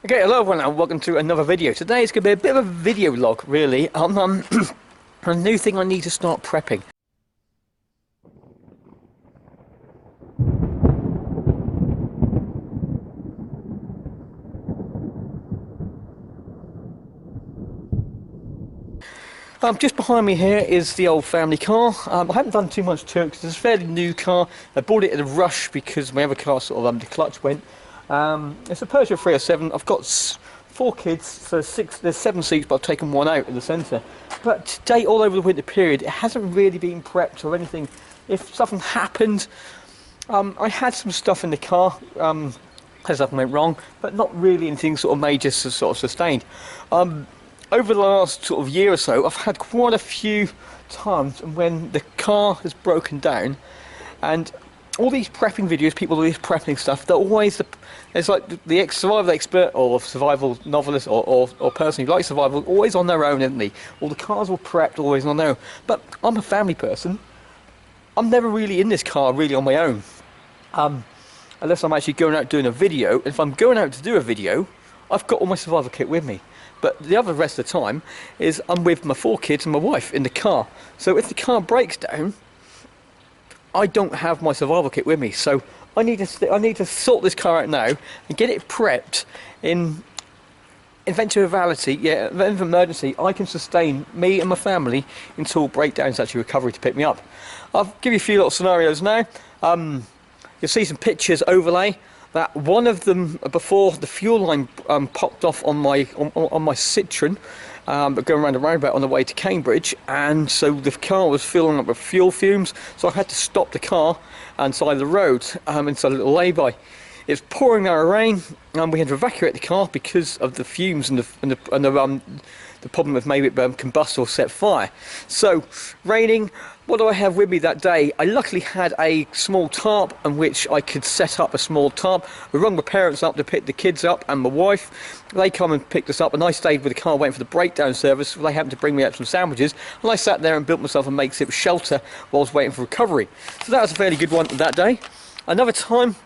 Okay, hello everyone and welcome to another video. Today is going to be a bit of a video log really on a new thing I need to start prepping. Just behind me here is the old family car. I haven't done too much to it because it's a fairly new car. I bought it in a rush because my other car sort of the clutch went. It's a Peugeot 307. I've got 4 kids, so there's 7 seats, but I've taken one out in the centre. But today, all over the winter period, it hasn't really been prepped or anything. If something happened, I had some stuff in the car. Something went wrong, but not really anything sort of major sort of sustained. Over the last sort of year or so, I've had quite a few times when the car has broken down, and all these prepping videos, people do this prepping stuff, they're always it's like the survival expert or survival novelist or person who likes survival, always on their own, isn't they? All the cars were prepped, always on their own. But I'm a family person. I'm never really in this car really on my own, unless I'm actually going out doing a video. If I'm going out to do a video, I've got all my survival kit with me. But the other rest of the time is I'm with my 4 kids and my wife in the car. So if the car breaks down, I don't have my survival kit with me. So I need to sort this car out now and get it prepped in eventuality, in emergency, I can sustain me and my family until breakdowns actually recovery to pick me up. I'll give you a few little scenarios now. You'll see some pictures overlay. That one of them before the fuel line popped off on my Citroen, going around the roundabout on the way to Cambridge, and so the car was filling up with fuel fumes, so I had to stop the car on the side of the road inside a little lay-by. It's pouring down rain, and we had to evacuate the car because of the fumes and the problem with maybe it combust or set fire. So, raining. What do I have with me that day? I luckily had a small tarp on which I could set up a small tarp. I rung my parents up to pick the kids up and my wife. They come and picked us up, and I stayed with the car waiting for the breakdown service. They happened to bring me up some sandwiches, and I sat there and built myself a makeshift shelter while I was waiting for recovery. So that was a fairly good one that day. Another time,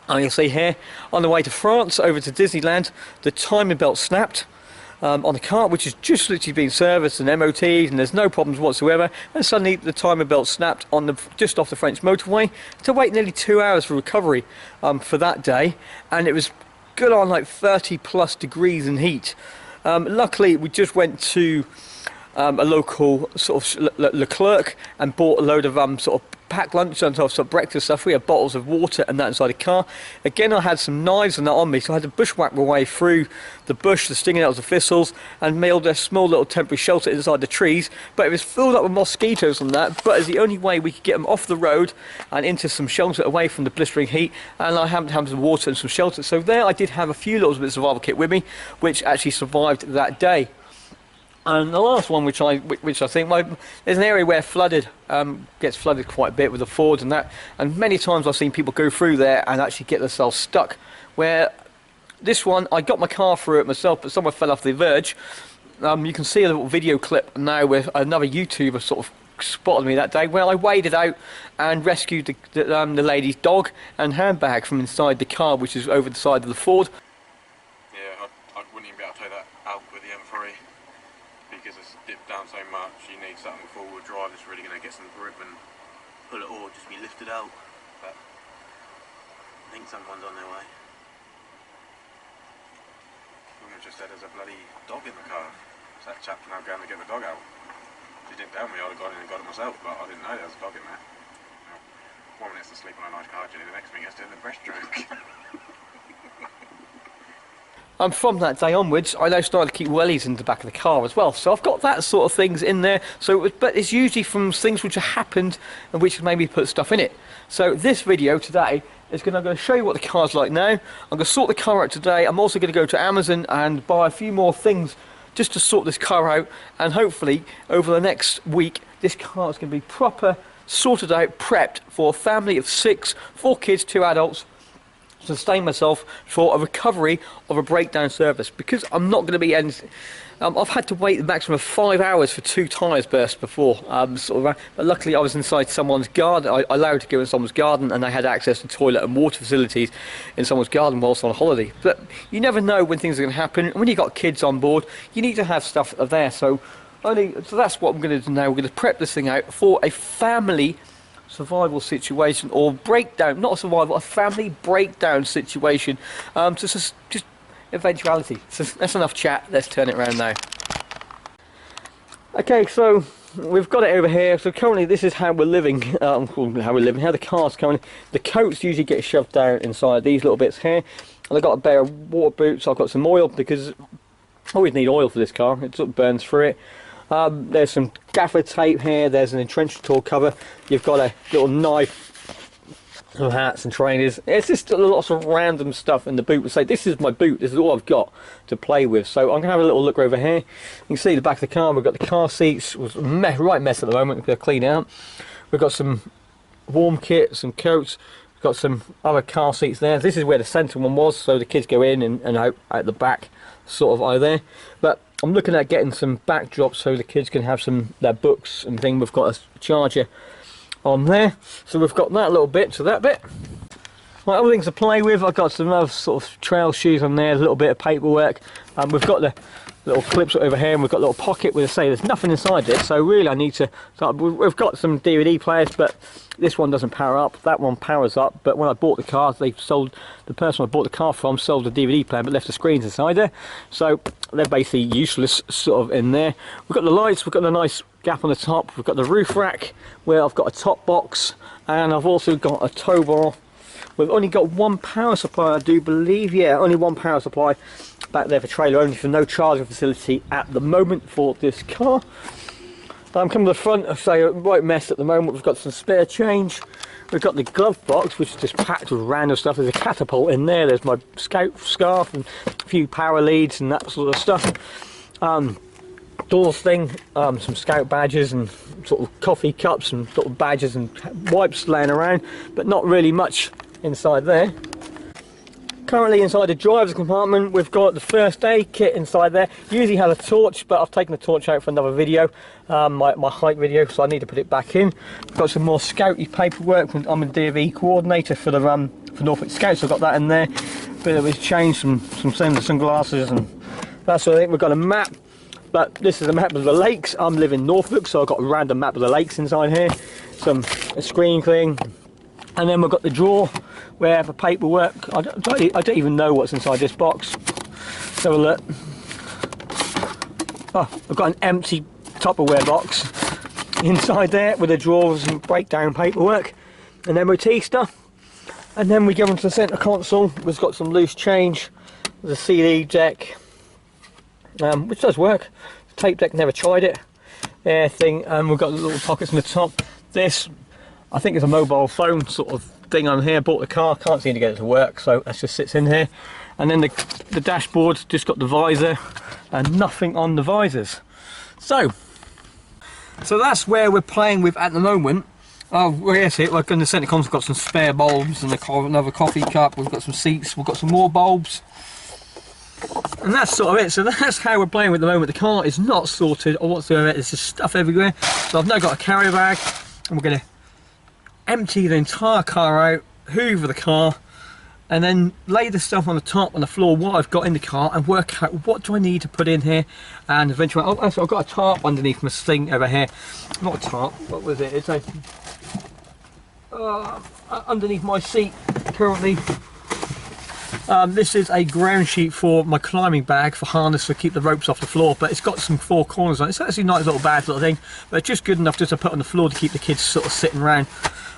you'll see here, on the way to France over to Disneyland, the timing belt snapped on the car, which has just literally been serviced and MOT'd, and there's no problems whatsoever, and suddenly the timer belt snapped on just off the French motorway. To wait nearly 2 hours for recovery for that day, and it was good on like 30+ degrees in heat. Luckily we just went to a local sort of Leclerc and bought a load of sort of packed lunch and sort of breakfast stuff. We had bottles of water and that inside the car. Again, I had some knives and that on me, so I had to bushwhack my way through the bush, the stinging out of the thistles, and build a small little temporary shelter inside the trees. But it was filled up with mosquitoes and that, but it's the only way we could get them off the road and into some shelter away from the blistering heat, and I happened to have some water and some shelter. So there I did have a few little bits of survival kit with me, which actually survived that day. And the last one, which I think, there's an area where gets flooded quite a bit with the fords and that, and many times I've seen people go through there and actually get themselves stuck. Where this one, I got my car through it myself, but someone fell off the verge. You can see a little video clip now where another YouTuber sort of spotted me that day. Well, I waded out and rescued the lady's dog and handbag from inside the car, which is over the side of the Ford. Yeah, I wouldn't even be able to tow that out with the M3 because it's dipped down so much. You need something four-wheel drive that's really going to get some grip and pull it all, just be lifted out. But I think someone's on their way. Someone just said there's a bloody dog in the car. It's that chap now going to get the dog out. If he didn't tell me, I'd have gone in and got it myself, but I didn't know there was a dog in there. One minute's to sleep on a nice car journey, the next thing is doing the breaststroke. From that day onwards, I now started to keep wellies in the back of the car as well. So I've got that sort of things in there. But it's usually from things which have happened and which maybe put stuff in it. So this video today is I'm going to show you what the car's like now. I'm going to sort the car out today. I'm also going to go to Amazon and buy a few more things just to sort this car out. And hopefully over the next week, this car is going to be proper, sorted out, prepped for a family of 6, 4 kids, 2 adults. sustain myself for a recovery of a breakdown service, because I'm not going to be I've had to wait the maximum of 5 hours for 2 tyres burst before, but luckily I was inside someone's garden. I allowed to go in someone's garden, and they had access to toilet and water facilities in someone's garden whilst on holiday. But you never know when things are going to happen, and when you've got kids on board, you need to have stuff there. So that's what I'm going to do now. We're going to prep this thing out for a family survival situation, or breakdown, not a survival, a family breakdown situation. Just eventuality. So that's enough chat, let's turn it around now. Okay, so we've got it over here. So currently this is how we're living, how the car's currently. The coats usually get shoved down inside these little bits here, and I've got a pair of water boots. I've got some oil, because I always need oil for this car, it sort of burns through it. There's some gaffer tape here, there's an entrenching tool cover, you've got a little knife, some hats and trainers. It's just lots of random stuff in the boot. We say this is my boot, this is all I've got to play with. So I'm going to have a little look over here. You can see the back of the car, we've got the car seats, was a right mess at the moment, we're going to clean out. We've got some warm kit, some coats, we've got some other car seats there. This is where the centre one was, so the kids go in and out the back, sort of over there. But I'm looking at getting some backdrops so the kids can have their books and thing. We've got a charger on there, so we've got that little bit to that bit. Right, other things to play with, I've got some other sort of trail shoes on there, a little bit of paperwork. We've got the little clips over here, and we've got a little pocket with, there's nothing inside it, so really I need to start. We've got some DVD players, but this one doesn't power up, that one powers up. But when I bought the car, the person I bought the car from sold the DVD player but left the screens inside there, so they're basically useless sort of in there. We've got the lights, we've got the nice gap on the top, we've got the roof rack where I've got a top box, and I've also got a tow bar. We've only got one power supply, I do believe, yeah, only one power supply back there for trailer only, for no charging facility at the moment for this car. I'm coming to the front, I say a right mess at the moment. We've got some spare change, we've got the glove box which is just packed with random stuff. There's a catapult in there, there's my scout scarf and a few power leads and that sort of stuff. Doors thing, some scout badges and sort of coffee cups and sort of badges and wipes laying around, but not really much inside there. Currently inside the driver's compartment, we've got the first aid kit inside there. Usually has a torch, but I've taken the torch out for another video, my hike video, so I need to put it back in. Got some more scouty paperwork. I'm a DV coordinator for the for Norfolk Scouts, so I've got that in there. Bit of his change, some sunglasses and that sort of thing. We've got a map, but this is a map of the lakes. I'm living in Norfolk, so I've got a random map of the lakes inside here. A screen thing. And then we've got the drawer where for paperwork, I don't even know what's inside this box. Let's have a look. Oh, I've got an empty Tupperware box inside there with a drawer with some breakdown paperwork and MOT stuff. And then we go into the centre console, we've got some loose change, there's a CD deck, which does work. The tape deck, never tried it. Thing, and we've got the little pockets on the top. This, I think it's a mobile phone sort of thing on here. Bought the car, can't seem to get it to work, so that just sits in here. And then the dashboard's just got the visor and nothing on the visors. So that's where we're playing with at the moment. Oh, where's it? Like in the centre console, we've got some spare bulbs and another coffee cup. We've got some seats, we've got some more bulbs. And that's sort of it. So that's how we're playing with at the moment. The car is not sorted or whatsoever. There's just stuff everywhere. So I've now got a carrier bag, and we're going to empty the entire car out, hoover the car, and then lay the stuff on the top, on the floor, what I've got in the car, and work out what do I need to put in here. And eventually, oh, actually, I've got a tarp underneath my thing over here. Not a tarp, what was it? It's a underneath my seat currently. This is a ground sheet for my climbing bag for harness to keep the ropes off the floor, but it's got some 4 corners on it. It's actually a nice little bag little thing, but it's just good enough just to put on the floor to keep the kids sort of sitting around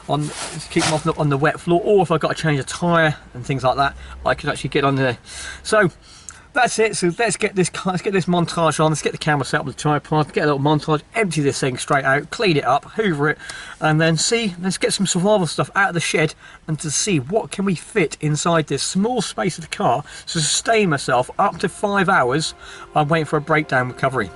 on, to keep them off on the wet floor. Or if I've got to change a tyre and things like that, I can actually get on there. So that's it. So let's get this montage on. Let's get the camera set up with the tripod, get a little montage, empty this thing straight out, clean it up, hoover it, and then let's get some survival stuff out of the shed and to see what can we fit inside this small space of the car to sustain myself up to 5 hours. I'm waiting for a breakdown recovery.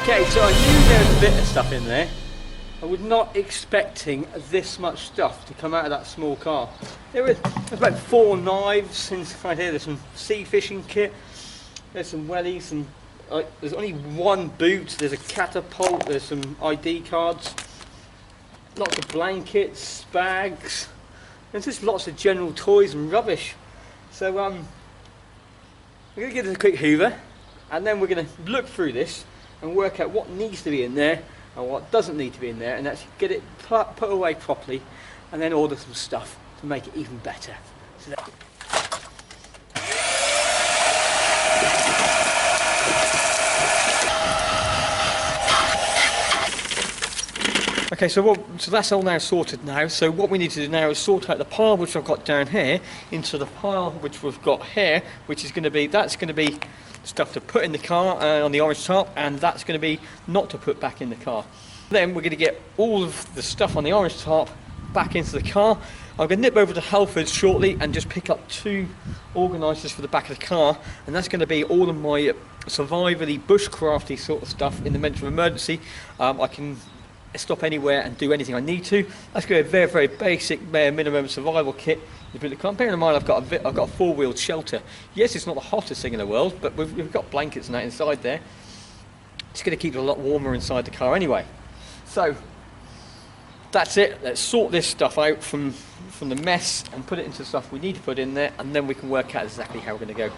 Okay, so I knew there was a bit of stuff in there. I was not expecting this much stuff to come out of that small car. There's about 4 knives inside here. There's some sea fishing kit. There's some wellies. There's only 1 boot. There's a catapult. There's some ID cards. Lots of blankets, bags. There's just lots of general toys and rubbish. So we're going to give this a quick hoover, and then we're going to look through this and work out what needs to be in there and what doesn't need to be in there, and actually get it put away properly, and then order some stuff to make it even better. So okay, so that's all now sorted now. So what we need to do now is sort out the pile which I've got down here into the pile which we've got here, which is going to be, that's going to be stuff to put in the car on the orange tarp, and that's going to be not to put back in the car. Then we're going to get all of the stuff on the orange tarp back into the car. I'm going to nip over to Halfords shortly and just pick up 2 organisers for the back of the car, and that's going to be all of my survivally bushcrafty sort of stuff in the event of emergency. I can stop anywhere and do anything I need to. That's going to be a very, very basic bare minimum survival kit. Bearing in mind I've got a 4-wheeled shelter. Yes, it's not the hottest thing in the world, but we've got blankets and that inside there. It's going to keep it a lot warmer inside the car anyway. So that's it. Let's sort this stuff out from the mess and put it into stuff we need to put in there, and then we can work out exactly how we're going to go.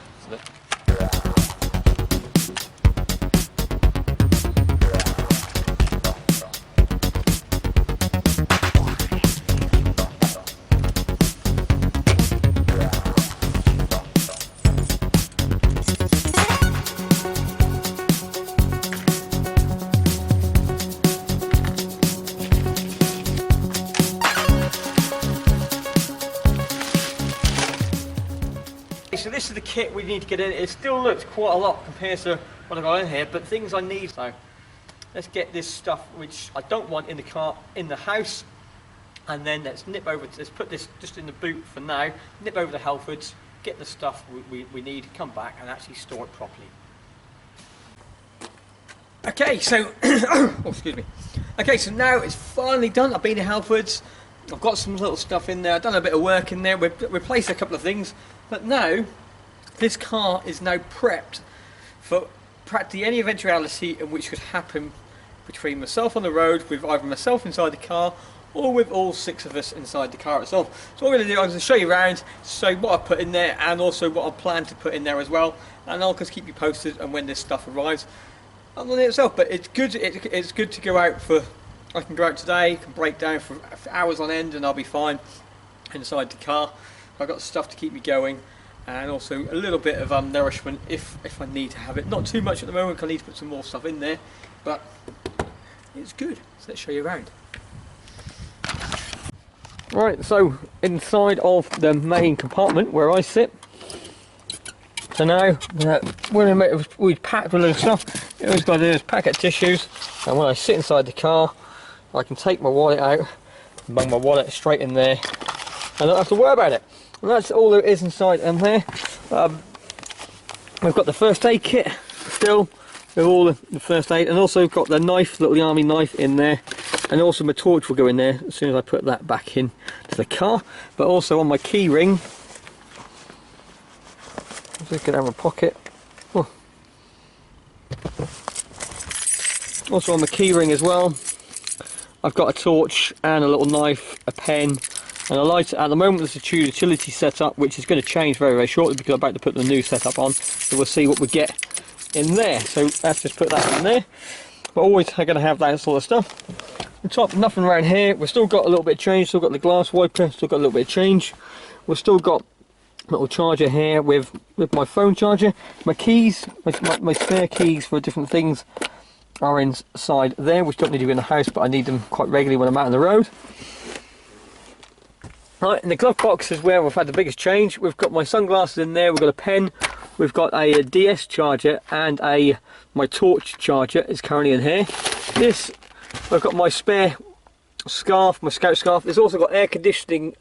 So this is the kit we need to get in. It still looks quite a lot compared to what I've got in here, but things I need. So let's get this stuff which I don't want in the car in the house, and then let's put this just in the boot for now, nip over to Halfords, get the stuff we need, come back and actually store it properly. Okay, so oh, excuse me. Okay, so now it's finally done. I've been to Halfords. I've got some little stuff in there. I've done a bit of work in there. We've replaced a couple of things. But now, this car is now prepped for practically any eventuality in which could happen between myself on the road, with either myself inside the car, or with all 6 of us inside the car itself. So what I'm going to do, I'm going to show you around, show what I put in there, and also what I plan to put in there as well. And I'll just keep you posted on when this stuff arrives on it itself. But it's good. It's good to go out for. I can go out today, can break down for hours on end, and I'll be fine inside the car. I've got stuff to keep me going, and also a little bit of nourishment if I need to have it. Not too much at the moment, I need to put some more stuff in there, but it's good. So let's show you around. Right, so inside of the main compartment where I sit. So now we've packed a little stuff. All we've got to do is packet of tissues, and when I sit inside the car, I can take my wallet out, bang my wallet straight in there, and I don't have to worry about it. And that's all there is inside in there. We've got the first aid kit still, with all the first aid, and also got the knife, little army knife in there, and also my torch will go in there as soon as I put that back in to the car. But also on my key ring, I'm just going to have a pocket. Oh. Also on the key ring as well, I've got a torch and a little knife, a pen, and a lighter. At the moment there's a utility setup, which is going to change very, very shortly because I'm about to put the new setup on, so we'll see what we get in there. So let's just put that in there. But always I'm going to have that sort of stuff. On top, nothing around here. We've still got a little bit of change, still got the glass wiper, still got a little bit of change. We've still got a little charger here with my phone charger. My keys, my spare keys for different things are inside there, which don't need to be in the house, but I need them quite regularly when I'm out on the road. Right, in the glove box is where we've had the biggest change. We've got my sunglasses in there, we've got a pen, we've got a DS charger, and my torch charger is currently in here. This, I've got my spare scarf, my scout scarf. There's also got air conditioning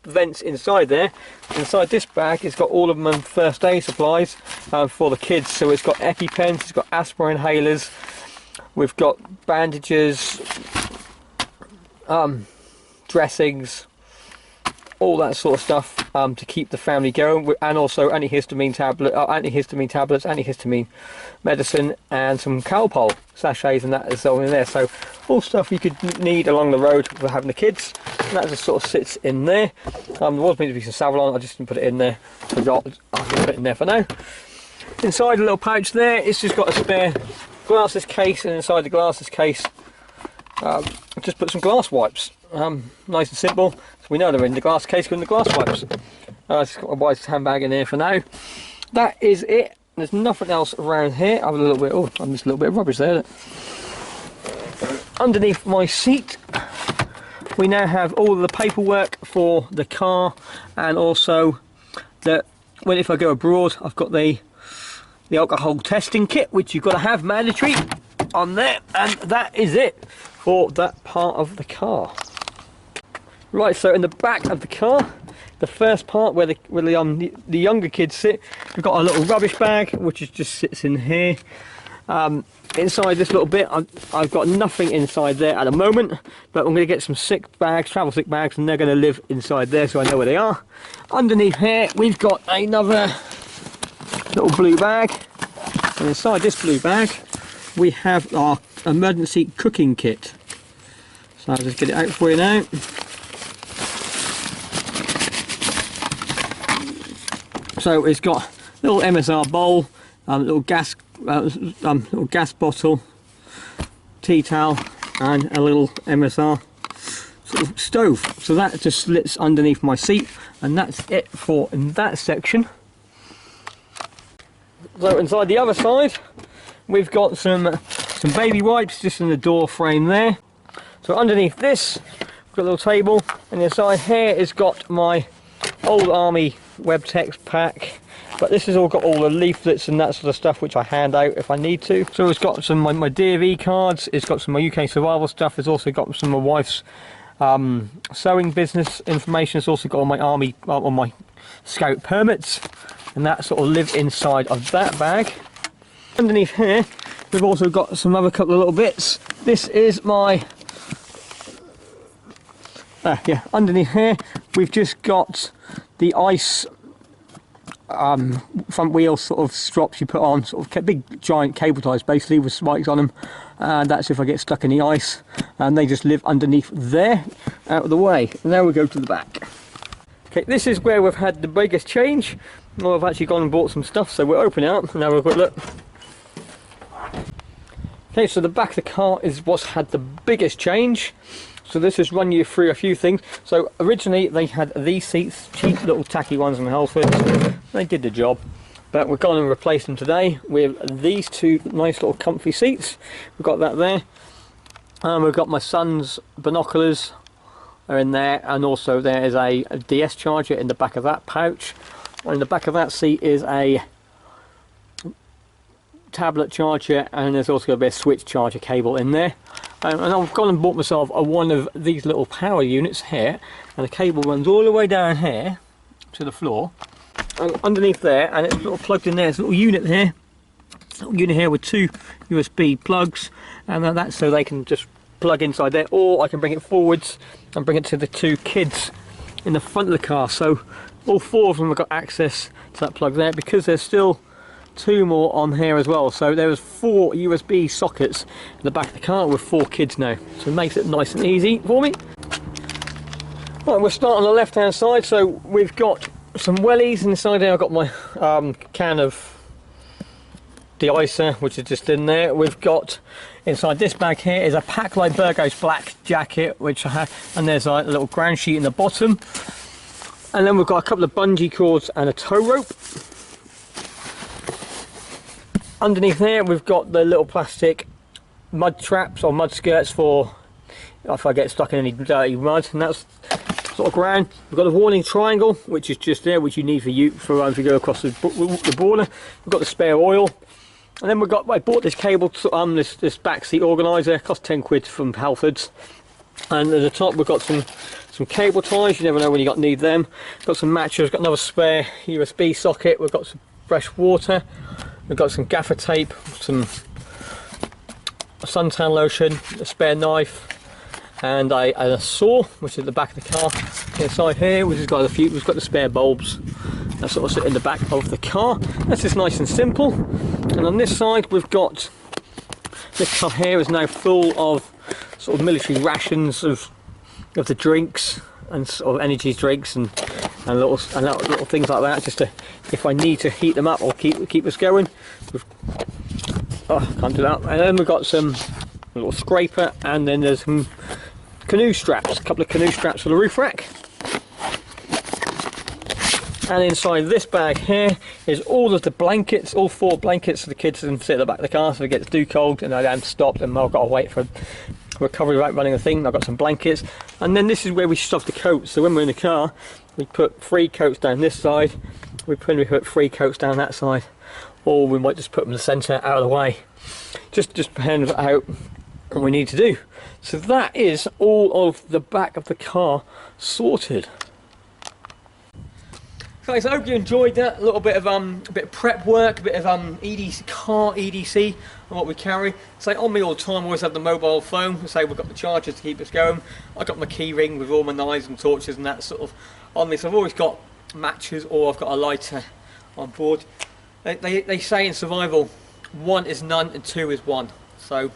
vents inside there. Inside this bag it's got all of my first aid supplies for the kids. So it's got EpiPens, it's got asthma inhalers, We've got bandages, dressings, all that sort of stuff to keep the family going, and also antihistamine tablets, antihistamine medicine, and some Calpol sachets, and that is all in there. So all stuff you could need along the road for having the kids, and that just sort of sits in there. There was meant to be some Savlon, I just didn't put it in there. Forgot, I can put it in there for now. Inside a little pouch there, it's just got a spare glasses case, and inside the glasses case I've just put some glass wipes. Nice and simple, so we know they're in the glass case with the glass wipes. Just got a white handbag in here for now. That is it. There's nothing else around here. I have a little bit, oh, I'm just a little bit of rubbish there. Underneath my seat, we now have all of the paperwork for the car, and also that when if I go abroad, I've got the alcohol testing kit, which you've got to have mandatory on there, and that is it for that part of the car. Right, so in the back of the car, the first part where the younger kids sit, we've got a little rubbish bag which just sits in here. Inside this little bit, I've got nothing inside there at the moment, but I'm going to get some sick bags, travel sick bags, and they're going to live inside there, so I know where they are. Underneath here, we've got another little blue bag, and inside this blue bag, we have our emergency cooking kit. So I'll just get it out for you now. So it's got a little MSR bowl, little gas bottle, tea towel, and a little MSR sort of stove. So that just slits underneath my seat, and that's it for in that section. So inside the other side, we've got some baby wipes just in the door frame there. So underneath this, we've got a little table, and inside here has got my old army web text pack, but this has all got all the leaflets and that sort of stuff which I hand out if I need to. So it's got some my DV cards, it's got some my UK survival stuff, it's also got some of my wife's sewing business information, it's also got all my army, all my scout permits, and that sort of live inside of that bag. Underneath here, we've also got some other couple of little bits. This is my underneath here, we've just got the ice front wheel sort of strops you put on, sort of big giant cable ties basically with spikes on them, and that's if I get stuck in the ice, and they just live underneath there, out of the way. And now we go to the back. Okay, this is where we've had the biggest change. Well, I've actually gone and bought some stuff, so we'll open it up and have a quick look. Okay, so the back of the car is what's had the biggest change. So this has run you through a few things. So originally they had these seats, cheap little tacky ones from Halfords. They did the job, but we've gone and replaced them today with these two nice little comfy seats. We've got that there. We've got my son's binoculars are in there, and also there is a DS charger in the back of that pouch. And in the back of that seat is a tablet charger, and there's also going to be a switch charger cable in there. And I've gone and bought myself one of these little power units here, and the cable runs all the way down here to the floor and underneath there, and it's sort of plugged in there. It's a little unit here with two USB plugs, and that's so they can just plug inside there, or I can bring it forwards and bring it to the two kids in the front of the car. So all four of them have got access to that plug there, because there's still two more on here as well. So there was 4 USB sockets in the back of the car with 4 kids now, so it makes it nice and easy for me. Right, we'll start on the left hand side. So we've got some wellies inside there. I've got my can of de-icer, which is just in there. We've got inside this bag here is a pack like Burgo's black jacket, which I have, and there's a little ground sheet in the bottom, and then we've got a couple of bungee cords and a tow rope. Underneath there we've got the little plastic mud traps or mud skirts for if I get stuck in any dirty mud, and that's sort of grand. We've got a warning triangle, which is just there, which you need for if you go across the border. We've got the spare oil, and then I bought this cable, this back seat organiser. It cost 10 quid from Halfords. And at the top we've got some cable ties. You never know when you need them. Got some matches. Got another spare USB socket. We've got some fresh water. We've got some gaffer tape, some a suntan lotion, a spare knife, and a saw, which is at the back of the car. Inside here, we've got the spare bulbs that sort of sit in the back of the car. That's just nice and simple. And on this side, we've got this car here is now full of sort of military rations of the drinks and sort of energy drinks and little things like that, just to, if I need to heat them up or keep us going. Can't do that. And then we've got a little scraper, and then there's some canoe straps, a couple of canoe straps for the roof rack. And inside this bag here is all of the blankets, all 4 blankets for the kids to sit at the back of the car so if it gets too cold and I am stopped and I've got to wait for recovery without running a thing. I've got some blankets. And then this is where we stuff the coats. So when we're in the car, we put 3 coats down this side, we put 3 coats down that side, or we might just put them in the centre out of the way. Just depends out what we need to do. So that is all of the back of the car sorted. Guys, I hope you enjoyed that. A little bit of prep work, a bit of EDC, car EDC, and what we carry. So on me all the time, I always have the mobile phone. So we've got the chargers to keep us going. I've got my key ring with all my knives and torches and that sort of on me. So I've always got matches, or I've got a lighter on board. They say in survival, 1 is none and 2 is 1. So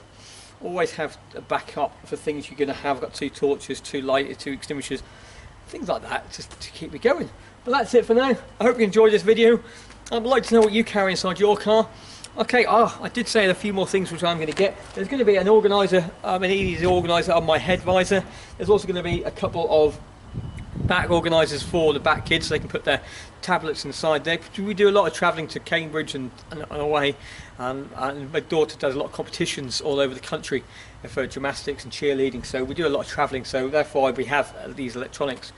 always have a backup for things you're going to have. I've got 2 torches, 2 lighters, 2 extinguishers, things like that, just to keep me going. But that's it for now. I hope you enjoyed this video. I'd like to know what you carry inside your car. Okay, I did say a few more things which I'm going to get. There's going to be an organiser, an EDC organiser on my head visor. There's also going to be a couple of back organisers for the back kids so they can put their tablets inside there. We do a lot of travelling to Cambridge and away, and my daughter does a lot of competitions all over the country for gymnastics and cheerleading, so we do a lot of travelling, so therefore we have these electronics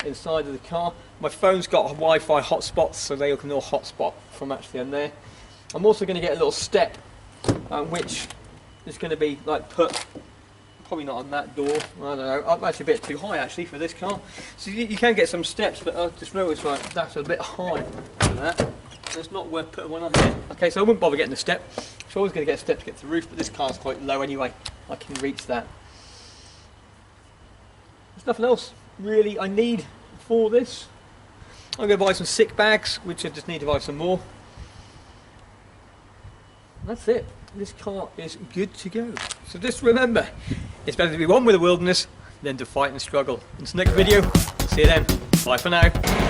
inside of the car. My phone's got Wi-Fi hotspots, so they can all hotspot from actually in there. I'm also going to get a little step which is going to be like put probably not on that door, I don't know, I'm actually a bit too high actually for this car. So you can get some steps, but I just noticed like that's a bit high for that. So it's not worth putting one on here. Okay, so I wouldn't bother getting the step. So I was going to get a step to get to the roof, but this car's quite low anyway. I can reach that. There's nothing else really I need for this. I'm going to buy some sick bags, which I just need to buy some more. That's it. This car is good to go. So just remember, it's better to be one with the wilderness than to fight and struggle. Until next video, see you then. Bye for now.